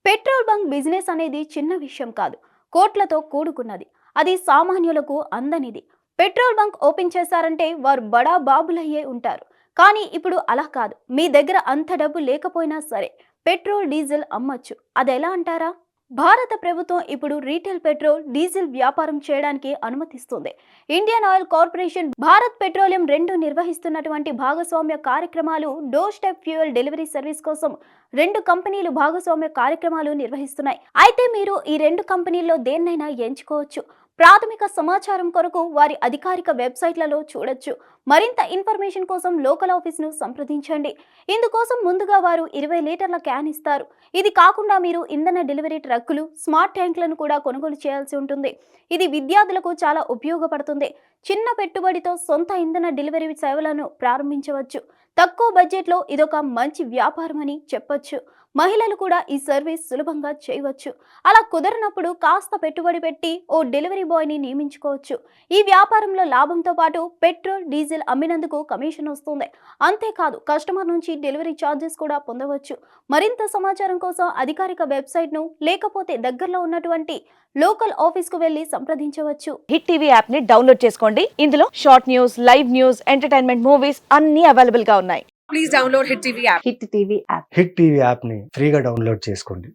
Petrol bunk business అనేది చిన్న విషయం కాదు, కోట్లతో కూడుకున్నది. అది సామాన్యులకు అందనిది. పెట్రోల్ బంక్ ఓపెన్ చేశారంటే వారు బడా బాబులయ్యే ఉంటారు. కానీ ఇప్పుడు అలా కాదు. మీ దగ్గర అంత డబ్బు లేకపోయినా సరే పెట్రోల్ డీజిల్ అమ్మచ్చు. అదెలా అంటారా? భారత ప్రభుత్వం ఇప్పుడు రీటైల్ పెట్రోల్ డీజిల్ వ్యాపారం చేయడానికి అనుమతిస్తుంది. Indian oil corporation, Bharat petroleum రెండు నిర్వహిస్తున్నటువంటి భాగస్వామ్య కార్యక్రమాలు. Door step fuel delivery service కోసం రెండు కంపెనీలు భాగస్వామ్య కార్యక్రమాలు నిర్వహిస్తున్నాయి. అయితే మీరు ఈ రెండు కంపెనీల్లో దేన్నైనా ఎంచుకోవచ్చు. ప్రాథమిక సమాచారం కొరకు వారి అధికారిక వెబ్సైట్లలో చూడొచ్చు. మరింత ఇన్ఫర్మేషన్ కోసం లోకల్ ఆఫీస్ను సంప్రదించండి. ఇందుకోసం ముందుగా వారు 20 లీటర్ల క్యాన్ ఇస్తారు. ఇది కాకుండా మీరు ఇంధన డెలివరీ ట్రక్కులు, స్మార్ట్ ట్యాంకులను కూడా కొనుగోలు చేయాల్సి ఉంటుంది. ఇది విద్యార్థులకు చాలా ఉపయోగపడుతుంది. చిన్న పెట్టుబడితో సొంత ఇంధన డెలివరీ సేవలను ప్రారంభించవచ్చు. తక్కువ బడ్జెట్లో ఇదొక మంచి వ్యాపారం అని చెప్పొచ్చు. మహిళలు కూడా ఈ సర్వీస్ సులభంగా చేయవచ్చు. అలా కుదరనప్పుడు కాస్త పెట్టుబడి పెట్టి ఓ డెలివరీ బాయ్ని నియమించుకోవచ్చు. ఈ వ్యాపారంలో లాభంతో పాటు పెట్రోల్, డీజిల్ అమ్మినందుకు కమిషన్ వస్తుంది. అంతేకాదు, కస్టమర్ నుంచి డెలివరీ ఛార్జెస్ కూడా పొందవచ్చు. మరింత సమాచారం కోసం అధికారిక వెబ్సైట్ను లేకపోతే దగ్గరలో ఉన్నటువంటి లోకల్ ఆఫీస్కు వెళ్లి సంప్రదించవచ్చు. హిట్ టీవీ యాప్ ని డౌన్లోడ్ చేసుకోండి. ఇందులో short news, live news, entertainment movies అన్ని అవైలబుల్ గా ఉన్నాయి. Please download Hit TV app. Hit TV app. Hit TV యాప్ని ఫ్రీగా డౌన్లోడ్ చేసుకోండి.